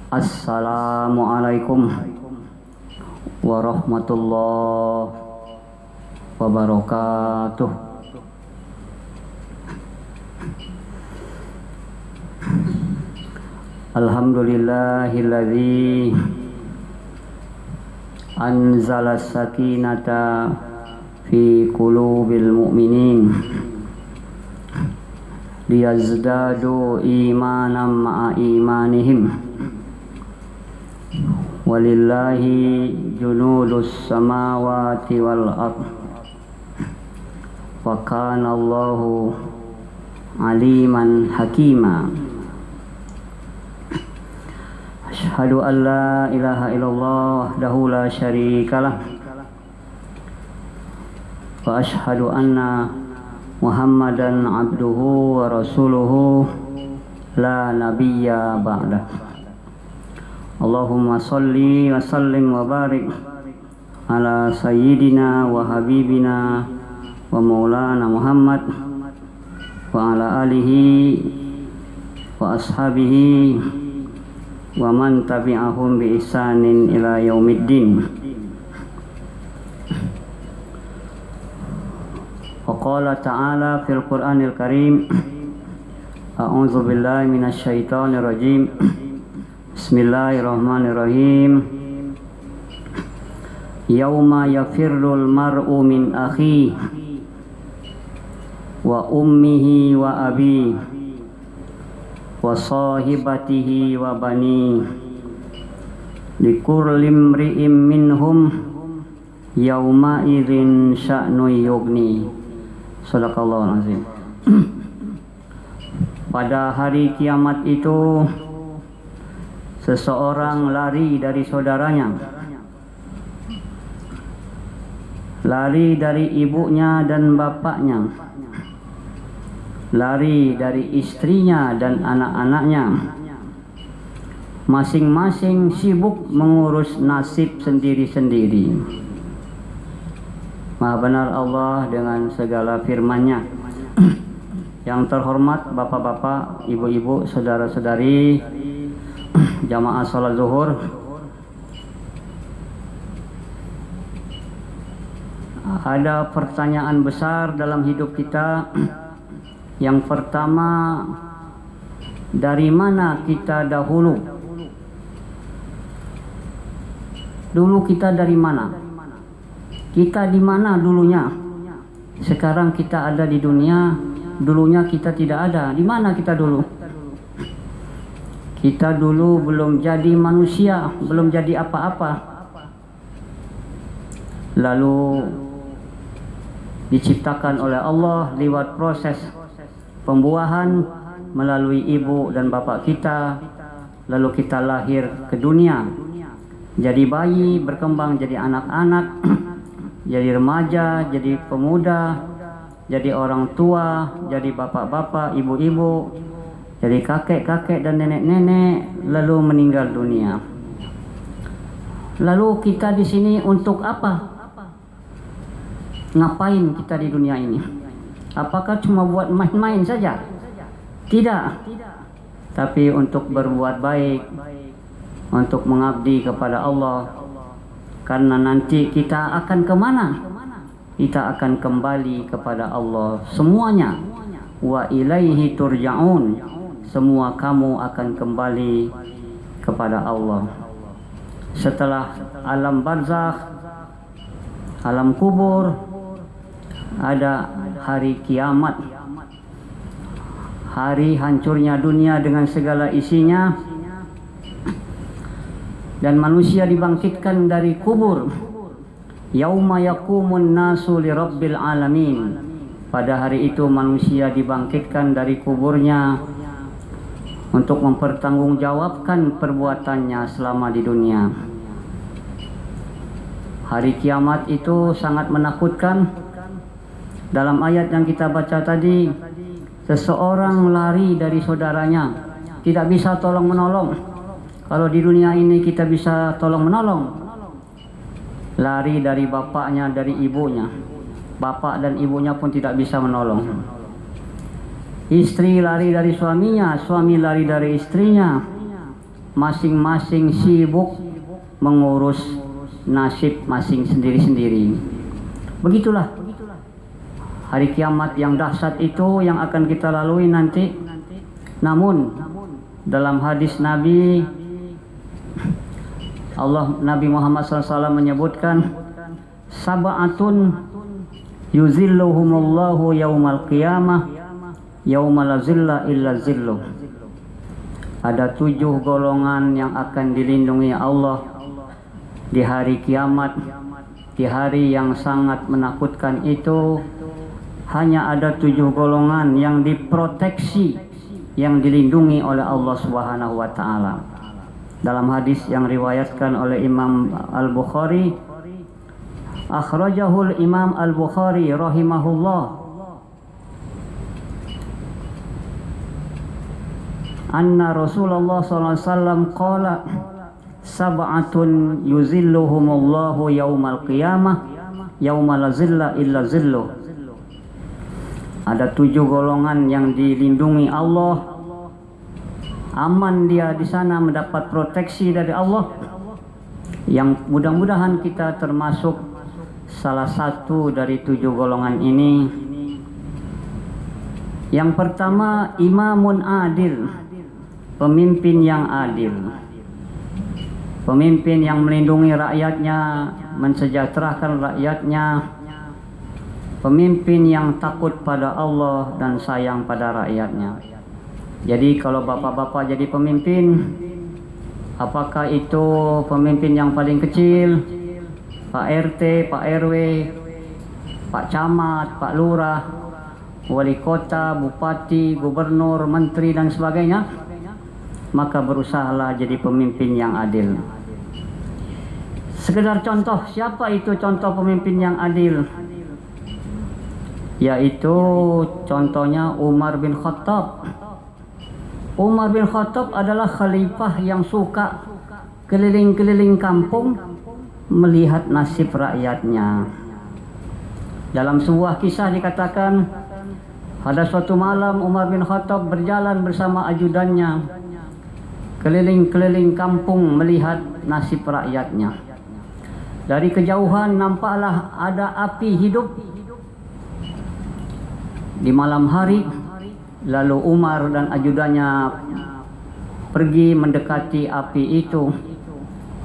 Assalamualaikum warahmatullahi wabarakatuh. Alhamdulillahilladzi anzala sakinata fi qulubil mu'minin liyazdadu imanan ma'a imanihim. Walillahi junudus samawati wal ardh wa kana Allahu aliman hakima. Asyhadu an la ilaha illallah wahdahu la syarikalah wa asyhadu anna Muhammadan abduhu wa rasuluhu la nabiyya ba'dah. Allahumma salli wa sallim wa barik ala sayyidina wa habibina wa maulana Muhammad wa ala alihi wa ashabihi wa man tabi'ahum bi ihsanin ila yaumiddin. Wa qala ta'ala fil Qur'anil Karim, a'udzu billahi minasy syaithanir rajim. Bismillahirrahmanirrahim. Yauma yafirrul mar'u min akhihi wa ummihi wa abihi wa sahibatihi wa bani likulli imri'in minhum yauma idzin sya'nu yughni. Shadaqallahul azim. Pada hari kiamat itu seseorang lari dari saudaranya, lari dari ibunya dan bapaknya, lari dari istrinya dan anak-anaknya. Masing-masing sibuk mengurus nasib sendiri-sendiri. Maha benar Allah dengan segala firman-Nya. Yang terhormat bapak-bapak, ibu-ibu, saudara-saudari, jamaah sholat zuhur, ada pertanyaan besar dalam hidup kita. Yang pertama, dari mana kita dahulu? Dulu kita dari mana? Kita di mana dulunya? Sekarang kita ada di dunia, dulunya kita tidak ada. Di mana kita dulu? Kita dulu belum jadi manusia, belum jadi apa-apa. Lalu diciptakan oleh Allah lewat proses pembuahan melalui ibu dan bapak kita. Lalu kita lahir ke dunia, jadi bayi, berkembang jadi anak-anak, jadi remaja, jadi pemuda, jadi orang tua, jadi bapak-bapak, ibu-ibu, jadi kakek-kakek dan nenek-nenek, lalu meninggal dunia. Lalu kita di sini untuk apa? Ngapain kita di dunia ini? Apakah cuma buat main-main saja? Tidak. Tapi untuk berbuat baik, untuk mengabdi kepada Allah. Karena nanti kita akan kemana? Kita akan kembali kepada Allah semuanya. Wa ilaihi turja'un. Semua kamu akan kembali kepada Allah. Setelah alam barzakh, alam kubur, ada hari kiamat, hari hancurnya dunia dengan segala isinya, dan manusia dibangkitkan dari kubur. Yauma yaqumun nasu li rabbil alamin. Pada hari itu manusia dibangkitkan dari kuburnya untuk mempertanggungjawabkan perbuatannya selama di dunia. Hari kiamat itu sangat menakutkan. Dalam ayat yang kita baca tadi, seseorang lari dari saudaranya, tidak bisa tolong menolong. Kalau di dunia ini kita bisa tolong menolong, lari dari bapaknya, dari ibunya. Bapak dan ibunya pun tidak bisa menolong. Istri lari dari suaminya, suami lari dari istrinya. masing-masing sibuk mengurus nasib masing sendiri-sendiri. Begitulah hari kiamat yang dahsyat itu yang akan kita lalui nanti. Namun dalam hadis Nabi Nabi Muhammad SAW menyebutkan, sab'atun yuzilluhumullahu yaumal qiyamah yauma la zilla illa zilluh. Ada 7 golongan yang akan dilindungi Allah di hari kiamat, di hari yang sangat menakutkan itu. Hanya ada 7 golongan yang diproteksi, yang dilindungi oleh Allah Subhanahu wa taala. Dalam hadis yang riwayatkan oleh Imam Al-Bukhari, akhrajahul Imam Al-Bukhari rahimahullah, anna Rasulullah SAW qala sab'atun yuzilluhumullahu yaumal qiyamah yauma la zilla illa zilluh. Ada 7 golongan yang dilindungi Allah, aman dia di sana, mendapat proteksi dari Allah, yang mudah-mudahan kita termasuk salah satu dari 7 golongan ini. Yang pertama, imamun adil, pemimpin yang adil, pemimpin yang melindungi rakyatnya, mensejahterakan rakyatnya, pemimpin yang takut pada Allah dan sayang pada rakyatnya. Jadi kalau bapak-bapak jadi pemimpin, apakah itu pemimpin yang paling kecil, Pak RT, Pak RW, Pak Camat, Pak Lurah, Wali Kota, Bupati, Gubernur, Menteri dan sebagainya, maka berusahalah jadi pemimpin yang adil. Sekedar contoh, siapa itu contoh pemimpin yang adil? Yaitu contohnya Umar bin Khattab. Umar bin Khattab adalah khalifah yang suka keliling-keliling kampung melihat nasib rakyatnya. Dalam sebuah kisah dikatakan, pada suatu malam Umar bin Khattab berjalan bersama ajudannya keliling-keliling kampung melihat nasib rakyatnya. Dari kejauhan nampaklah ada api hidup di malam hari. Lalu Umar dan ajudannya pergi mendekati api itu.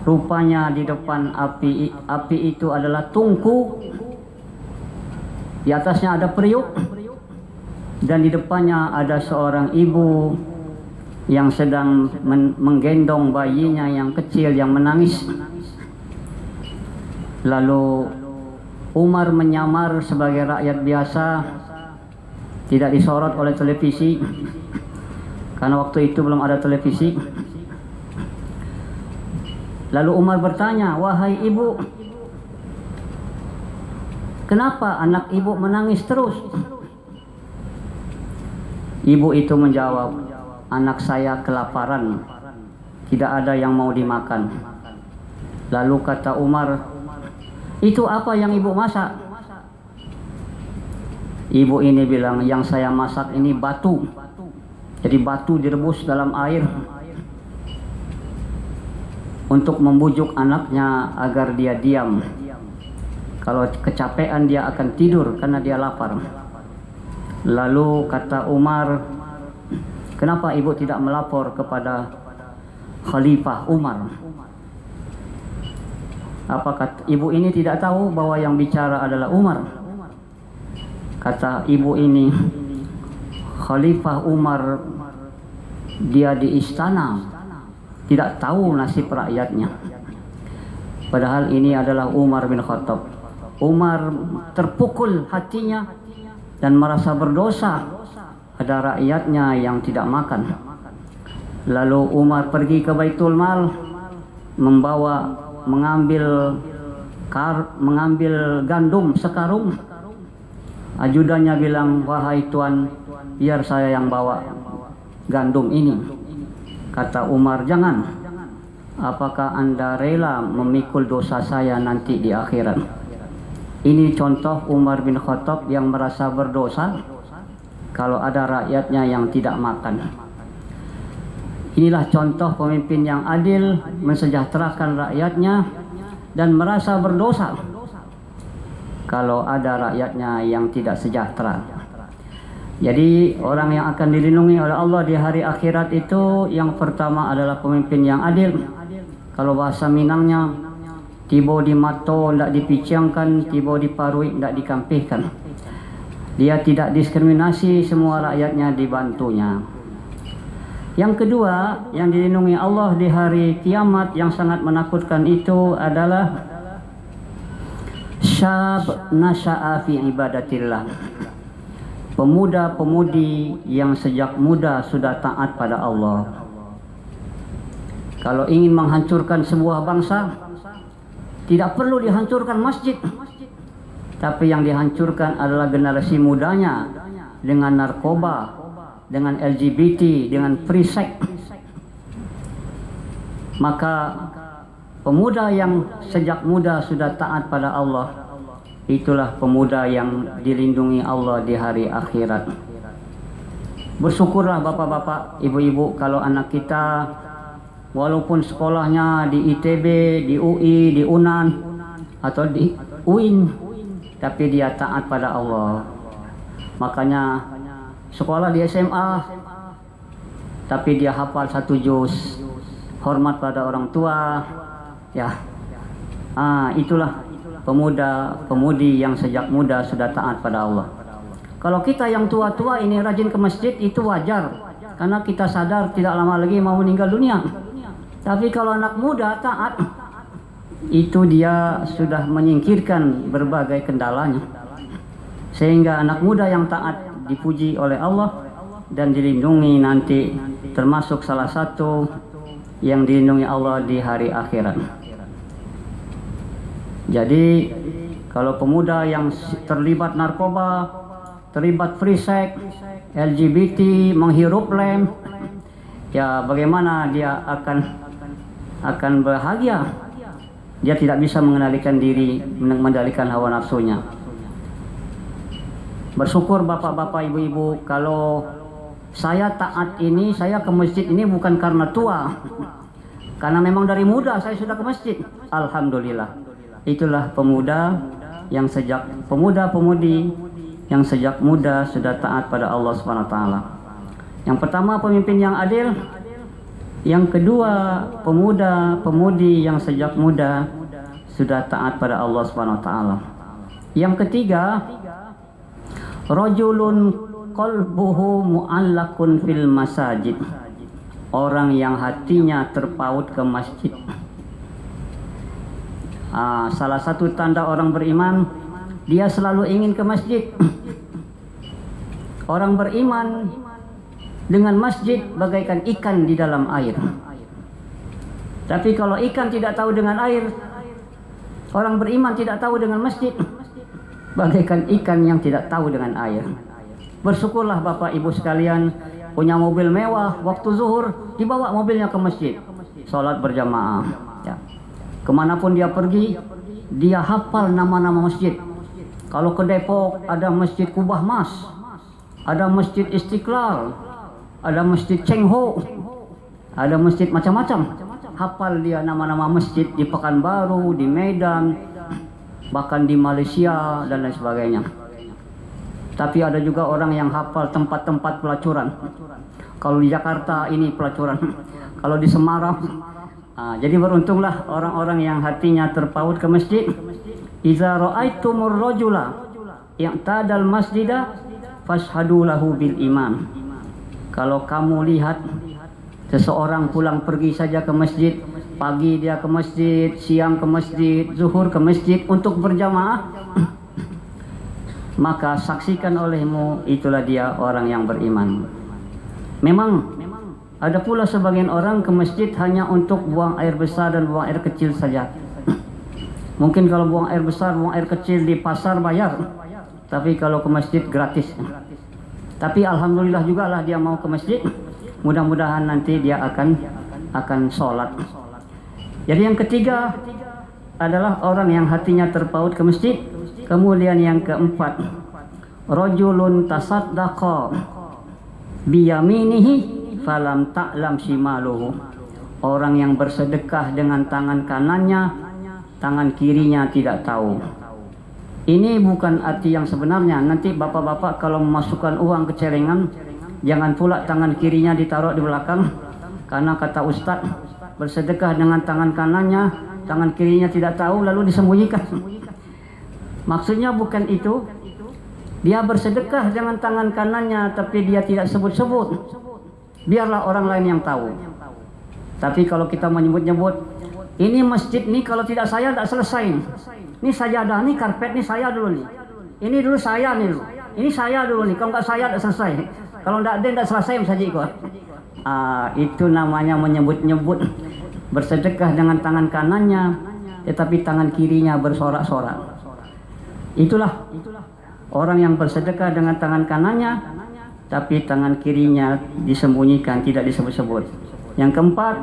Rupanya di depan api itu adalah tungku, di atasnya ada periuk, dan di depannya ada seorang ibu yang sedang menggendong bayinya yang kecil yang menangis. Lalu Umar menyamar sebagai rakyat biasa, tidak disorot oleh televisi, karena waktu itu belum ada televisi. Lalu Umar bertanya, "Wahai ibu, kenapa anak ibu menangis terus?" Ibu itu menjawab, "Anak saya kelaparan, tidak ada yang mau dimakan." Lalu kata Umar, "Itu apa yang ibu masak?" Ibu ini bilang, "Yang saya masak ini batu." Jadi batu direbus dalam air untuk membujuk anaknya agar dia diam. Kalau kecapean dia akan tidur karena dia lapar. Lalu kata Umar, "Kenapa ibu tidak melapor kepada Khalifah Umar?" Apakah ibu ini tidak tahu bahwa yang bicara adalah Umar? Kata ibu ini, "Khalifah Umar dia di istana, tidak tahu nasib rakyatnya." Padahal ini adalah Umar bin Khattab. Umar terpukul hatinya dan merasa berdosa, ada rakyatnya yang tidak makan. Lalu Umar pergi ke Baitul Mal, mengambil gandum sekarung. Ajudannya bilang, "Wahai tuan, biar saya yang bawa gandum ini." Kata Umar, "Jangan. Apakah Anda rela memikul dosa saya nanti di akhirat?" Ini contoh Umar bin Khattab yang merasa berdosa kalau ada rakyatnya yang tidak makan. Inilah contoh pemimpin yang adil, mensejahterakan rakyatnya dan merasa berdosa kalau ada rakyatnya yang tidak sejahtera. Jadi orang yang akan dilindungi oleh Allah di hari akhirat itu yang pertama adalah pemimpin yang adil. Kalau bahasa Minangnya, tibo di mato tidak dipicangkan, tibo di parui tidak dikampihkan. Dia tidak diskriminasi, semua rakyatnya dibantunya. Yang kedua, yang dilindungi Allah di hari kiamat yang sangat menakutkan itu adalah syab nasya'a fi ibadatillah. Pemuda-pemudi yang sejak muda sudah taat pada Allah. Kalau ingin menghancurkan sebuah bangsa, tidak perlu dihancurkan masjid, tapi yang dihancurkan adalah generasi mudanya dengan narkoba, dengan LGBT, dengan free sex. Maka pemuda yang sejak muda sudah taat pada Allah, itulah pemuda yang dilindungi Allah di hari akhirat. Bersyukurlah bapak-bapak, ibu-ibu kalau anak kita walaupun sekolahnya di ITB, di UI, di UNAN atau di UIN, tapi dia taat pada Allah. Makanya sekolah di SMA tapi dia hafal 1 juz, hormat pada orang tua, ya. Itulah pemuda-pemudi yang sejak muda sudah taat pada Allah. Kalau kita yang tua-tua ini rajin ke masjid itu wajar, karena kita sadar tidak lama lagi mau meninggal dunia. Tapi kalau anak muda taat, itu dia sudah menyingkirkan berbagai kendalanya. Sehingga anak muda yang taat dipuji oleh Allah dan dilindungi nanti, termasuk salah satu yang dilindungi Allah di hari akhirat. Jadi kalau pemuda yang terlibat narkoba, terlibat free sex, LGBT, menghirup lem, ya bagaimana dia akan bahagia? Dia tidak bisa mengendalikan diri, mengendalikan hawa nafsunya. Bersyukur bapak-bapak, ibu-ibu, kalau saya taat ini, saya ke masjid ini bukan karena tua, karena memang dari muda saya sudah ke masjid. Alhamdulillah. Itulah pemuda-pemudi yang sejak muda sudah taat pada Allah Subhanahu wa taala. Yang pertama pemimpin yang adil, yang kedua pemuda-pemudi yang sejak muda sudah taat pada Allah Subhanahu wa taala. Yang ketiga, rajulun qalbuhu mu'allaqun fil masajid. Orang yang hatinya terpaut ke masjid. Salah satu tanda orang beriman, dia selalu ingin ke masjid. Orang beriman dengan masjid bagaikan ikan di dalam air. Tapi kalau ikan tidak tahu dengan air, orang beriman tidak tahu dengan masjid, bagaikan ikan yang tidak tahu dengan air. Bersyukurlah bapak ibu sekalian, punya mobil mewah, waktu zuhur dibawa mobilnya ke masjid, sholat berjamaah, ya. Kemanapun dia pergi, dia hafal nama-nama masjid. Kalau ke Depok ada masjid Kubah Mas, ada masjid Istiqlal, ada masjid Cheng Ho, ada masjid macam-macam. Hafal dia nama-nama masjid di Pekanbaru, di Medan, bahkan di Malaysia dan lain sebagainya. Tapi ada juga orang yang hafal tempat-tempat pelacuran. Kalau di Jakarta ini pelacuran, kalau di Semarang. Jadi beruntunglah orang-orang yang hatinya terpaut ke masjid. Iza ra'aitumur rajula ya'tadal masjida fashhadu lahu bil iman. Kalau kamu lihat seseorang pulang pergi saja ke masjid, pagi dia ke masjid, siang ke masjid, zuhur ke masjid untuk berjamaah, maka saksikan olehmu, itulah dia orang yang beriman. Memang ada pula sebagian orang ke masjid hanya untuk buang air besar dan buang air kecil saja. Mungkin kalau buang air besar, buang air kecil di pasar bayar, tapi kalau ke masjid gratis. Tapi alhamdulillah juga lah dia mau ke masjid. Mudah-mudahan nanti dia akan sholat. Jadi yang ketiga adalah orang yang hatinya terpaut ke masjid. Kemudian yang keempat, rajulun tasaddaqa biyaminihi falam ta'lam shimaluhu. Orang yang bersedekah dengan tangan kanannya, tangan kirinya tidak tahu. Ini bukan arti yang sebenarnya. Nanti bapak-bapak kalau memasukkan uang ke celengan, jangan pula tangan kirinya ditaruh di belakang. Karena kata Ustadz, bersedekah dengan tangan kanannya, tangan kirinya tidak tahu, lalu disembunyikan. Maksudnya bukan itu. Dia bersedekah dengan tangan kanannya, tapi dia tidak sebut-sebut. Biarlah orang lain yang tahu. Tapi kalau kita menyebut-nyebut, ini masjid nih kalau tidak saya tidak selesai. Ini sajadah nih, karpet nih saya dulu nih. Ini dulu saya nih. Ini saya dulu nih. Kalau nggak saya tidak selesai. Kalau tidak selesai saja ikut. Itu namanya menyebut-nyebut. Bersedekah dengan tangan kanannya, tetapi tangan kirinya bersorak-sorak. Itulah orang yang bersedekah dengan tangan kanannya, tapi tangan kirinya disembunyikan, tidak disebut-sebut. Yang keempat,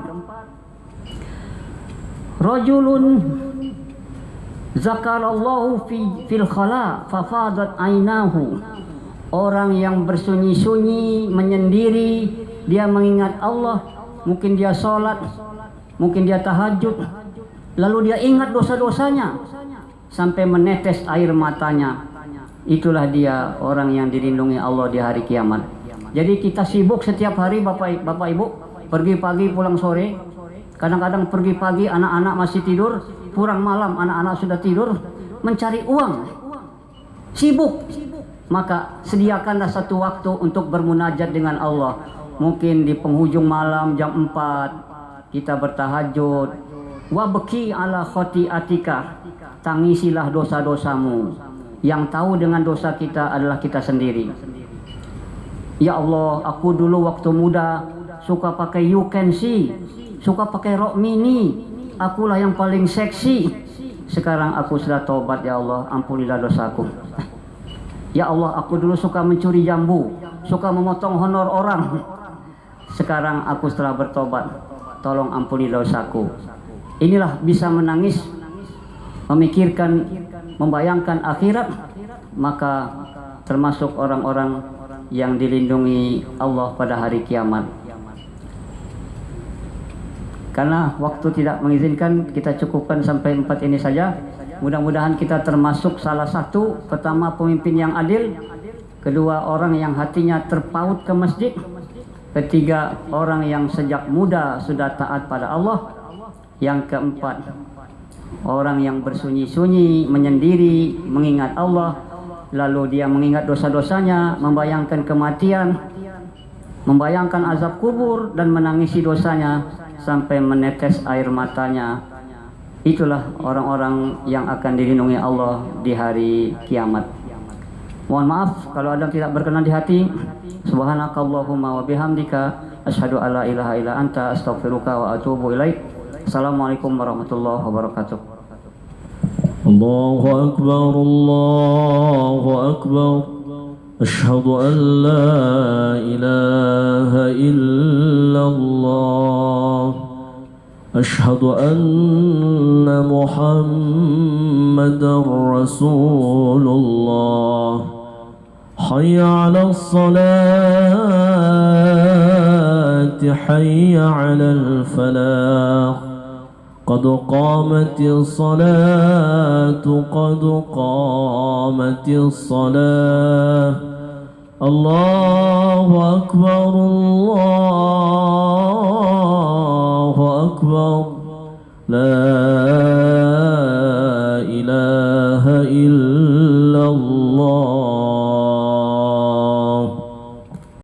rajulun zakarallahu fil khala fafadat ainahu. Orang yang bersunyi-sunyi, menyendiri, dia mengingat Allah, mungkin dia sholat, mungkin dia tahajud, lalu dia ingat dosa-dosanya sampai menetes air matanya. Itulah dia orang yang dilindungi Allah di hari kiamat. Jadi kita sibuk setiap hari Bapak Ibu, pergi pagi pulang sore. Kadang-kadang pergi pagi anak-anak masih tidur, pulang malam anak-anak sudah tidur, mencari uang. Sibuk. Maka sediakanlah satu waktu untuk bermunajat dengan Allah. Mungkin di penghujung malam jam 4 kita bertahajud. Wabki ala khotiatika. Tangisilah dosa-dosamu. Yang tahu dengan dosa kita adalah kita sendiri. Ya Allah, aku dulu waktu muda suka pakai you can see, suka pakai rok mini, akulah yang paling seksi. Sekarang aku sudah tobat, ya Allah, ampunilah dosaku. Ya Allah, aku dulu suka mencuri jambu, suka memotong honor orang. Sekarang aku setelah bertobat, tolong ampuni dosaku. Inilah bisa menangis, memikirkan, membayangkan akhirat, maka termasuk orang-orang yang dilindungi Allah pada hari kiamat. Karena waktu tidak mengizinkan, kita cukupkan sampai 4 ini saja. Mudah-mudahan kita termasuk salah satu, pertama pemimpin yang adil, kedua orang yang hatinya terpaut ke masjid, ketiga orang yang sejak muda sudah taat pada Allah, yang keempat orang yang bersunyi-sunyi, menyendiri, mengingat Allah, lalu dia mengingat dosa-dosanya, membayangkan kematian, membayangkan azab kubur, dan menangisi dosanya sampai menetes air matanya. Itulah orang-orang yang akan dilindungi Allah di hari kiamat. Mohon maaf kalau ada yang tidak berkenan di hati. Subhanakallahumma wa bihamdika asyhadu alla ilaha illa anta astaghfiruka wa atubu ilaik. Assalamualaikum warahmatullahi wabarakatuh. Allahu akbar, Allahu akbar. Asyhadu an la ilaha illallah. أشهد أن محمدا رسول الله. حي على الصلاة حي على الفلاح. قد قامت الصلاة قد قامت الصلاة. الله أكبر الله أكبر. لا إله إلا الله.